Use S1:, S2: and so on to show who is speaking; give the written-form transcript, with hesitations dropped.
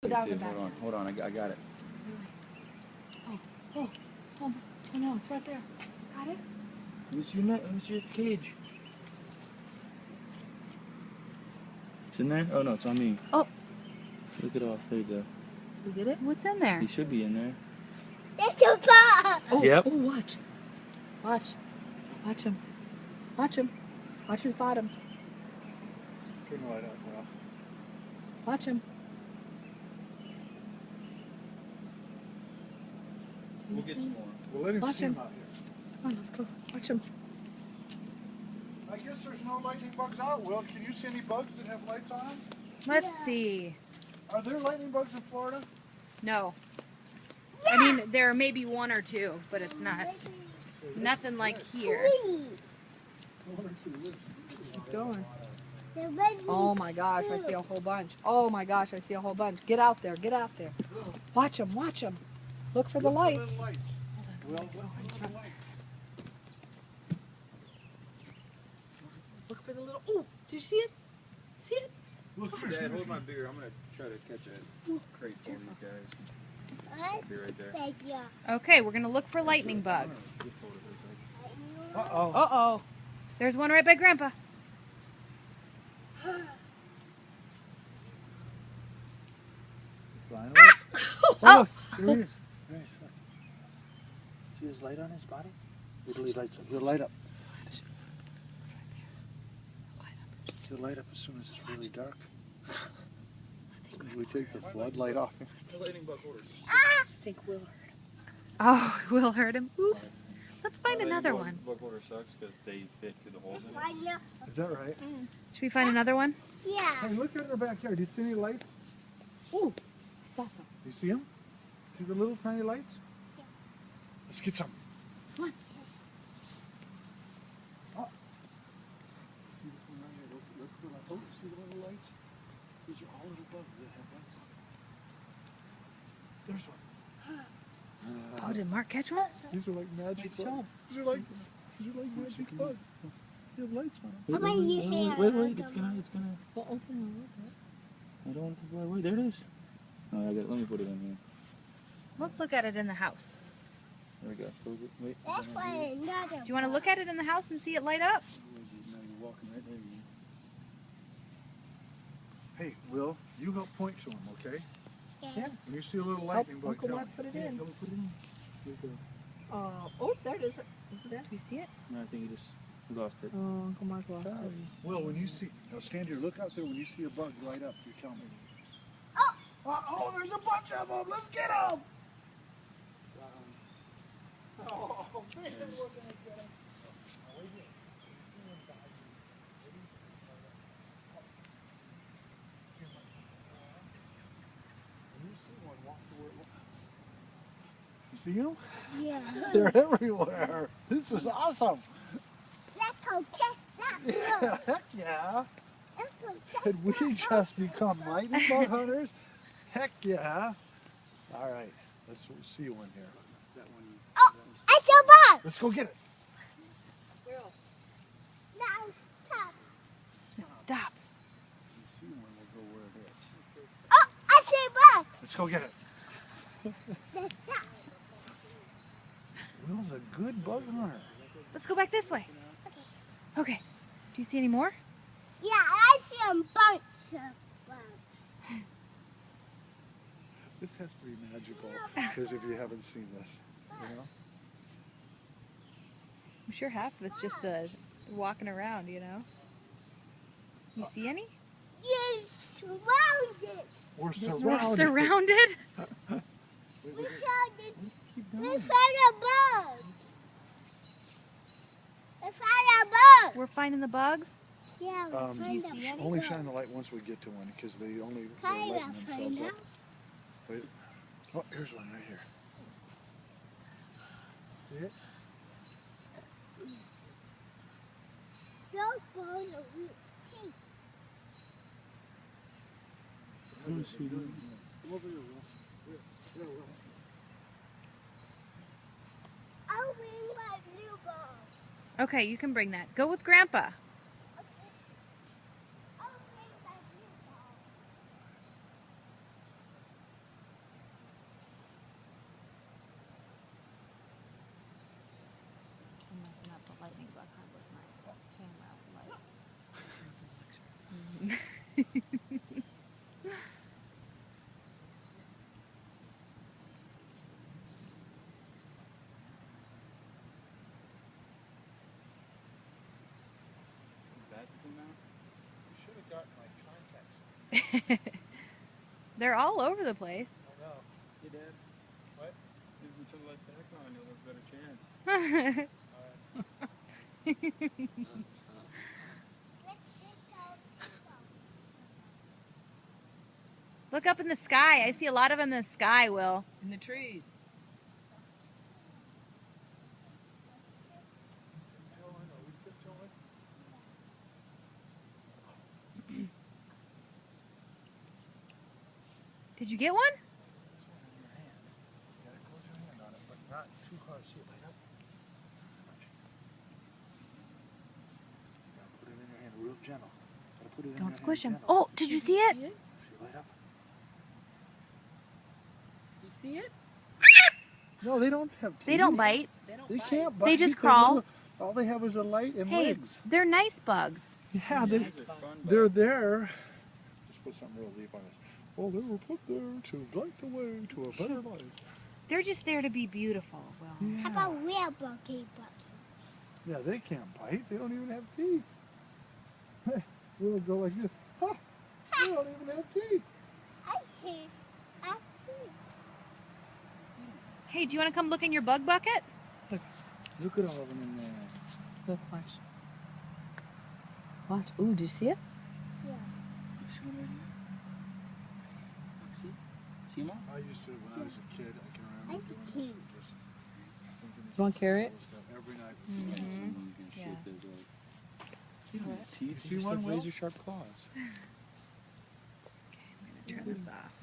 S1: Hold on, I got it.
S2: Oh no, it's right there. Got it?
S1: Let me see your net. Let me see your cage. It's in there? Oh no, it's on me.
S2: Oh.
S1: Look it off. There you go.
S2: We did it?
S3: What's in there?
S1: He should be in there.
S4: There's a bug.
S2: Oh,
S1: Yep.
S2: Oh, watch. Watch. Watch him. Watch him. Watch his bottom.
S5: Turn the light up, Will.
S2: Watch him.
S1: We'll get some more.
S5: We'll let him
S2: Watch
S5: see
S2: him.
S5: him out here.
S2: Come on, let's go. Watch him.
S5: I guess there's no lightning bugs out, Will. Can you see any bugs that have lights on them?
S3: Let's see.
S5: Are there lightning bugs in Florida?
S3: No. I mean, there may be one or two, but it's not nothing like here.
S2: Keep going.
S4: The red
S2: Oh my gosh, I see a whole bunch. Oh my gosh, I see a whole bunch. Get out there. Get out there. Watch him. Watch him. Look for the
S5: Look
S2: lights.
S5: little lights. Will, look for the lights.
S2: Look for the little. Oh, did you see it? See it?
S5: Look for
S1: Dad, hold my beer. I'm gonna try to catch a crate for you guys. I'll be right there.
S4: Thank you.
S3: Okay, we're gonna look for lightning bugs.
S5: Uh-oh.
S3: Uh-oh. There's one right by Grandpa.
S5: Flying away. Oh, look. There he is. There he is. See his light on his body? Wait till he lights up. He'll light up. He'll light up as soon as it's really dark. We take the floodlight off.
S1: The lightning bug horse.
S2: I think Will heard him.
S3: Oh, we'll hurt him. Oops. Let's find
S1: The
S3: another
S1: lightning
S3: one.
S1: bug horse sucks because they fit through the holes in it.
S4: I know.
S5: Is that right?
S3: Should we find another one?
S4: Yeah.
S5: Hey, look at her backyard. Do you see any lights?
S2: Ooh, I saw some.
S5: You see them? See the little tiny lights?
S4: Yeah.
S5: Let's get some.
S2: Come on.
S5: Oh. See this one right here? Look for the, oh, see the little lights? These are all little bugs that have lights on them. There's one.
S3: Oh, did Mark catch one?
S5: These are like magic
S2: Show
S5: bugs.
S2: 'em.
S5: These are like magic bugs. They have lights on them.
S4: How about you hand?
S1: Wait, it's gonna.
S2: Well, open a little bit.
S1: I don't want to fly away. There it is. Oh, let me put it in here.
S3: Let's look at it in the house.
S1: There we go. Wait.
S4: That's why another.
S3: Do you want to look at it in the house and see it light up?
S1: Now you're walking right there.
S5: Hey, Will, you help point to them, okay?
S2: Yeah.
S5: When you see a little lightning bug,
S2: Uncle
S5: tell
S2: Mark put it in.
S1: Come put it in. Here you go.
S2: Oh, there it is. Is it there?
S3: Do you see it?
S1: No, I think you just lost it.
S2: Oh, Uncle Mark lost it.
S5: Will, when you see, now stand here, look out there. When you see a bug light up, you tell me.
S4: Oh.
S5: Oh, there's a bunch of them. Let's get them. Oh, man, we're gonna get them. You see them?
S4: Yeah.
S5: They're everywhere. This is awesome.
S4: Let's go catch that.
S5: Yeah, heck yeah.
S4: Let's go catch
S5: Did we just become lightning bug hunters? Heck yeah. All right, let's see one here. That one.
S4: Oh, I saw a bug.
S5: Let's go get it.
S4: Now stop.
S3: No, stop.
S5: You see one, we'll go where it is.
S4: Oh, I see a bug.
S5: Let's go get it.
S4: Let's stop.
S5: Will's a good bug hunter.
S3: Let's go back this way. Okay. Do you see any more?
S4: Yeah, I see a bunch of bugs.
S5: This has to be magical, because if you haven't seen this, you know?
S3: I'm sure half of it's just the walking around, you know. You see any?
S4: You're surrounded.
S5: We're
S3: We're
S5: surrounded.
S3: surrounded.
S5: Wait,
S4: We
S5: wait,
S4: found
S5: keep
S4: we
S5: going.
S4: found a bug. We found a bug.
S3: We're finding the bugs.
S4: Yeah, we
S5: Um,
S4: found
S3: Do you
S4: a
S3: see any?
S5: Only
S4: bug.
S5: shine the light once we get to one, because they only they're
S4: Kind
S5: lighting
S4: of
S5: themselves
S4: find
S5: up. Wait. Oh, here's one right here. See it?
S4: Don't go to the teeth.
S1: Let me see.
S5: Come over here, Will. Here, Will.
S4: I'll bring my blue ball.
S3: Okay, you can bring that. Go with Grandpa.
S4: Okay. I'll bring my blue ball.
S3: They're all over the place.
S5: I know.
S1: Hey, Dad. What? Give each other like back on, you'll have a better chance.
S3: Look up in the sky. I see a lot of them in the sky, Will.
S2: In the trees.
S5: Hell, I know. We kept going.
S3: Did you get one?
S5: This one in your hand. You gotta close your hand on it, but not too hard. See it light up? You gotta put it in your hand real gentle. Gotta put it in
S3: Don't
S5: your
S3: squish
S5: hand
S3: him.
S5: gentle.
S3: Oh, did you see it?
S5: See it light up?
S2: You see it?
S5: No, they don't have teeth.
S3: They don't bite.
S2: They don't
S5: They
S2: bite.
S5: can't bite.
S3: They just
S5: They're
S3: crawl.
S5: little- all they have is a light and
S3: Hey,
S5: legs.
S3: they're nice bugs.
S5: Yeah, they're,
S2: Nice
S1: These are
S2: bugs.
S1: fun
S5: they're
S1: bugs.
S5: there. Let's put something real deep on this. Well, they were put there to light the way to a better life.
S3: They're just there to be beautiful, Will.
S4: How about real bucky bucky?
S5: Yeah, they can't bite. They don't even have teeth. We'll go like this. Ha! They don't even have teeth.
S4: I see. I see.
S3: Hey, do you want to come look in your bug bucket?
S5: Look at all of them in there.
S2: Look, watch. Watch. Ooh, did you see it?
S4: Yeah.
S1: You see one right here? Look, see? See them all?
S5: I used to, when I was a kid, I can remember
S4: I
S5: doing this.
S4: see.
S5: Just thinking
S2: You wanna carry it?
S5: stuff every night.
S1: Yeah,
S3: Mhm.
S1: someone's gonna
S3: Yeah.
S1: shape those like. They don't have teeth.
S5: You
S1: They
S5: see
S1: just
S5: one,
S1: have
S5: Will?
S1: razor sharp claws.
S3: I'm going to turn this off.